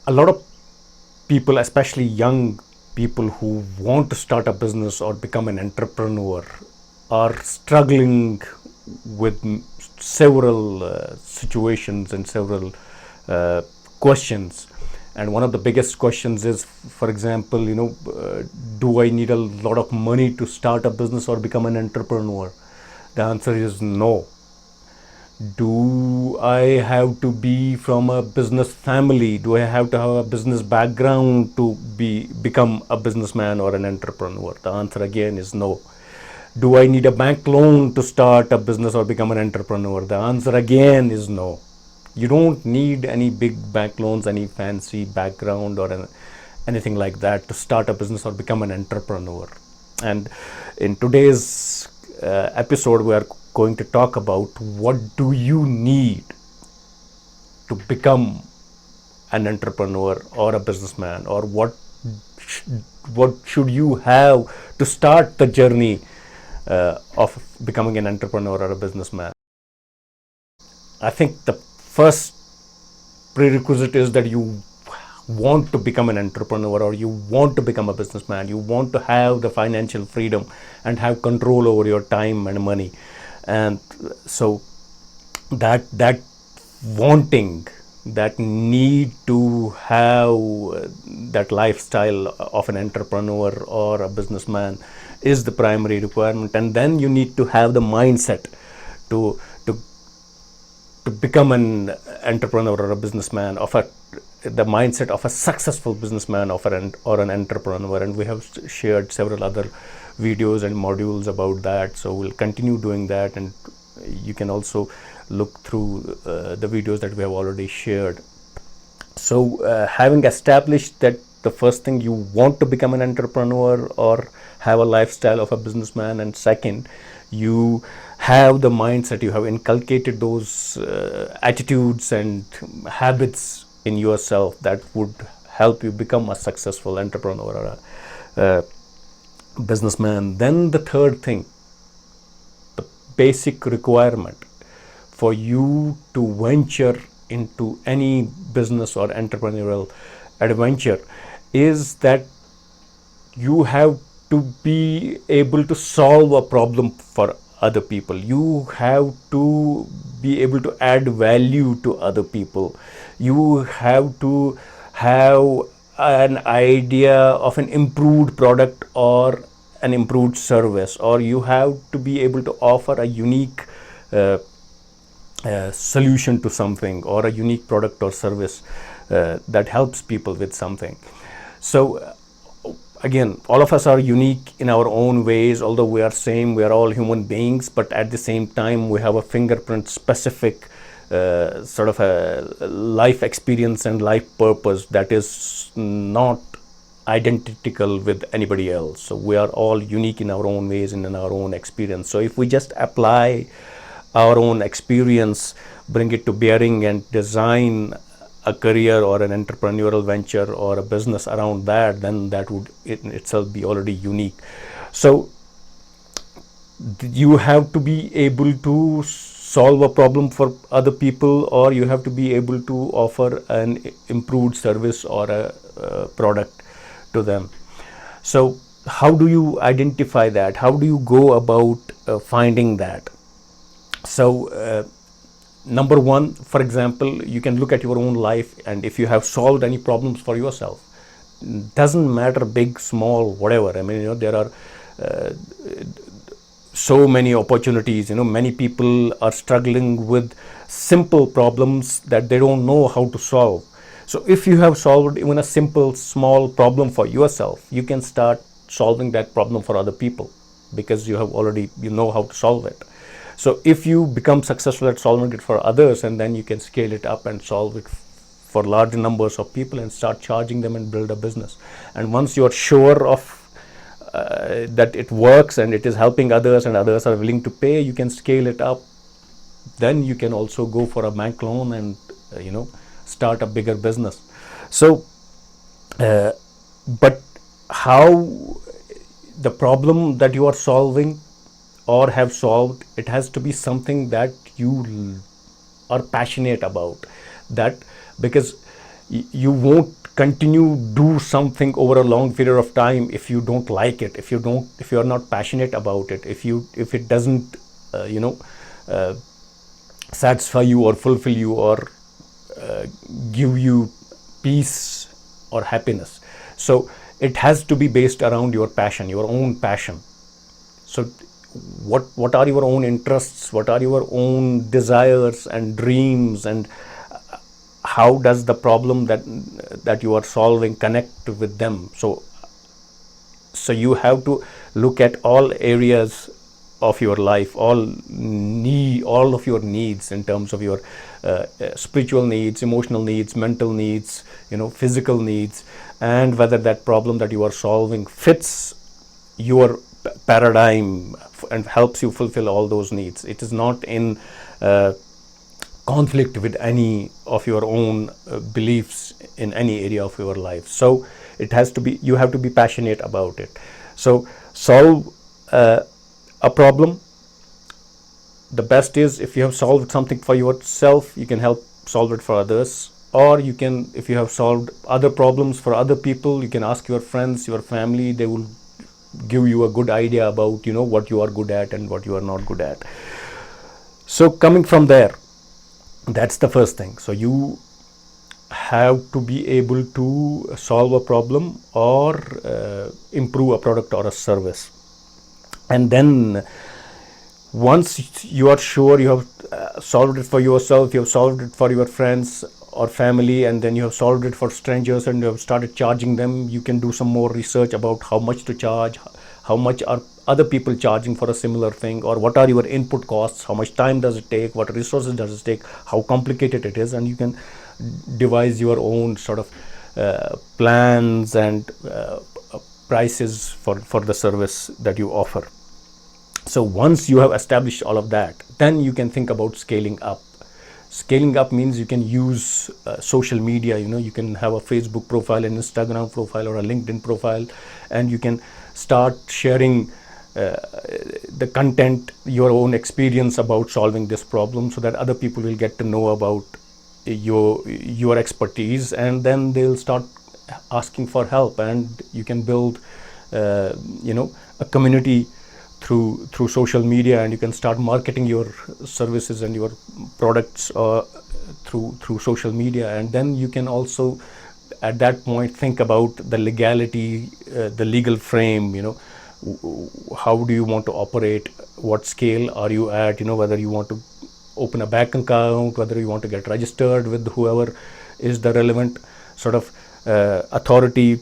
A lot of people, especially young people who want to start a business or become an entrepreneur, are struggling with several situations and several uh, questions. And one of the biggest questions is, for example, do I need a lot of money to start a business or become an entrepreneur? The answer is no. Do I have to be from a business family? Do I have to have a business background to become a businessman or an entrepreneur? The answer again is no. Do I need a bank loan to start a business or become an entrepreneur? The answer again is no. You don't need any big bank loans, any fancy background, or anything like that to start a business or become an entrepreneur. And in today's episode, we are going to talk about what do you need to become an entrepreneur or a businessman, or what should you have to start the journey of becoming an entrepreneur or a businessman. I think the first prerequisite is that you want to become an entrepreneur, or you want to become a businessman. You want to have the financial freedom and have control over your time and money. And so that wanting, that need to have that lifestyle of an entrepreneur or a businessman is the primary requirement. And then you need to have the mindset to to to become an entrepreneur or a businessman, of the mindset of a successful businessman or an entrepreneur. And we have shared several other videos and modules about that, so we'll continue doing that. And you can also look through the videos that we have already shared. So having established that the first thing, you want to become an entrepreneur or have a lifestyle of a businessman, and second, you have the mindset, you have inculcated those attitudes and habits in yourself that would help you become a successful entrepreneur or a businessman. Then the third thing, the basic requirement for you to venture into any business or entrepreneurial adventure is that you have to be able to solve a problem for other people. You have to be able to add value to other people. You have to have an idea of an improved product or an improved service, or you have to be able to offer a unique solution to something, or a unique product or service that helps people with something. So again, all of us are unique in our own ways. Although we are same, we are all human beings, but at the same time we have a fingerprint specific sort of a life experience and life purpose that is not identical with anybody else. So we are all unique in our own ways and in our own experience. So if we just apply our own experience, bring it to bearing, and design a career or an entrepreneurial venture or a business around that, then that would in itself be already unique. So you have to be able to solve a problem for other people, or you have to be able to offer an improved service or a product to them. So how do you identify that? How do you go about finding that? So number one, for example, you can look at your own life, and if you have solved any problems for yourself, doesn't matter big, small, whatever. I mean, there are so many opportunities. Many people are struggling with simple problems that they don't know how to solve. So if you have solved even a simple small problem for yourself, you can start solving that problem for other people, because you know how to solve it. So if you become successful at solving it for others, and then you can scale it up and solve it for large numbers of people and start charging them and build a business. And once you're sure of that it works and it is helping others and others are willing to pay, you can scale it up. Then you can also go for a bank loan and start a bigger business. So but how the problem that you are solving or have solved, it has to be something that you are passionate about. That, because You won't continue do something over a long period of time if you don't like it, if you are not passionate about it, if it doesn't satisfy you or fulfill you or give you peace or happiness. So it has to be based around your passion, your own passion. So what are your own interests, what are your own desires and dreams, and how does the problem that you are solving connect with them? So you have to look at all areas of your life, all of your needs, in terms of your spiritual needs, emotional needs, mental needs, physical needs, and whether that problem that you are solving fits your paradigm and helps you fulfill all those needs. It is not in conflict with any of your own beliefs in any area of your life. So you have to be passionate about it. So solve a problem. The best is, if you have solved something for yourself, you can help solve it for others. Or you can, if you have solved other problems for other people, you can ask your friends, your family. They will give you a good idea about what you are good at and what you are not good at. So coming from there, that's the first thing. So you have to be able to solve a problem or improve a product or a service. And then once you are sure you have solved it for yourself, you have solved it for your friends or family, and then you have solved it for strangers and you have started charging them, you can do some more research about how much to charge, how much are other people charging for a similar thing, or what are your input costs, how much time does it take, what resources does it take, how complicated it is, and you can devise your own sort of plans and prices for the service that you offer. So once you have established all of that, then you can think about scaling up. Scaling up means you can use social media. You can have a Facebook profile, an Instagram profile, or a LinkedIn profile, and you can start sharing the content, your own experience about solving this problem, so that other people will get to know about your expertise, and then they'll start asking for help, and you can build a community through social media, and you can start marketing your services and your products through social media. And then you can also at that point think about the legality, the legal frame, how do you want to operate, what scale are you at, whether you want to open a bank account, whether you want to get registered with whoever is the relevant sort of authority,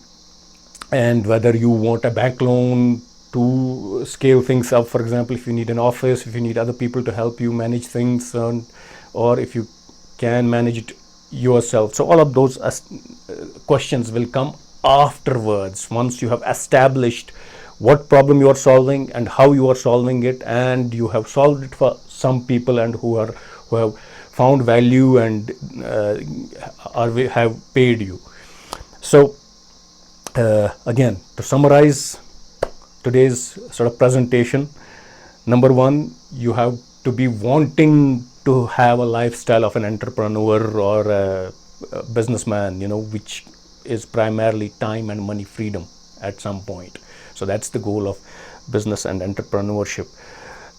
and whether you want a bank loan to scale things up. For example, if you need an office, if you need other people to help you manage things, or if you can manage it yourself. So all of those questions will come afterwards, once you have established what problem you are solving and how you are solving it, and you have solved it for some people and who have found value and have paid you. So again, to summarize today's sort of presentation, number one, you have to be wanting to have a lifestyle of an entrepreneur or a businessman, which is primarily time and money freedom at some point. So that's the goal of business and entrepreneurship.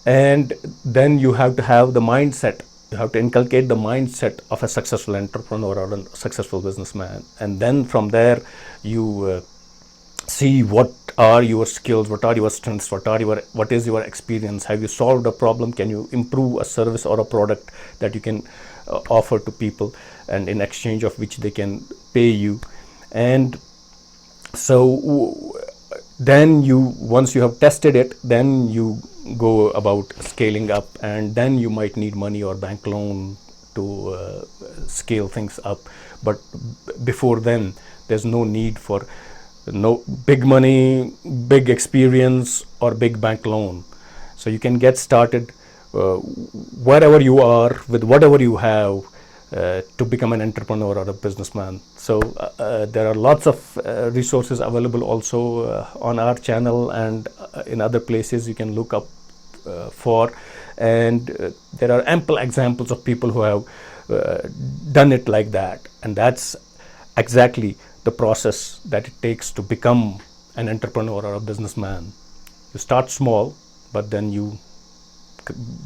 And then you have to have the mindset, you have to inculcate the mindset of a successful entrepreneur or a successful businessman. And then from there, you see what are your skills, what are your strengths, what is your experience, have you solved a problem, can you improve a service or a product that you can offer to people, and in exchange of which they can pay you. And so then once you have tested it, then you go about scaling up, and then you might need money or bank loan to scale things up. But before then, there's no need for no big money, big experience, or big bank loan. So you can get started wherever you are with whatever you have to become an entrepreneur or a businessman. So there are lots of resources available also on our channel and in other places you can look up for, and there are ample examples of people who have done it like that. And that's exactly the process that it takes to become an entrepreneur or a businessman. You start small, but then you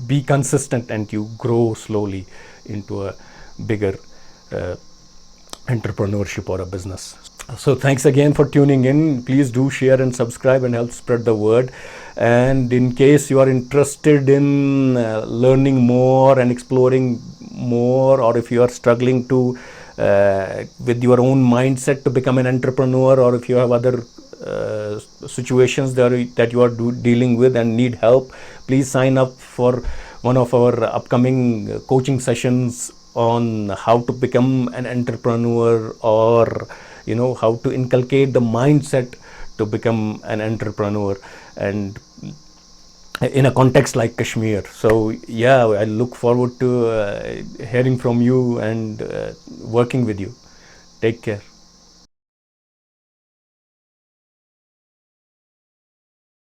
be consistent and you grow slowly into a bigger uh, entrepreneurship or a business. So thanks again for tuning in. Please do share and subscribe and help spread the word. And in case you are interested in learning more and exploring more, or if you are struggling to with your own mindset to become an entrepreneur, or if you have other situations that you are dealing with and need help, please sign up for one of our upcoming coaching sessions on how to become an entrepreneur, or how to inculcate the mindset to become an entrepreneur, and in a context like Kashmir. So yeah, I look forward to hearing from you and working with you. Take care.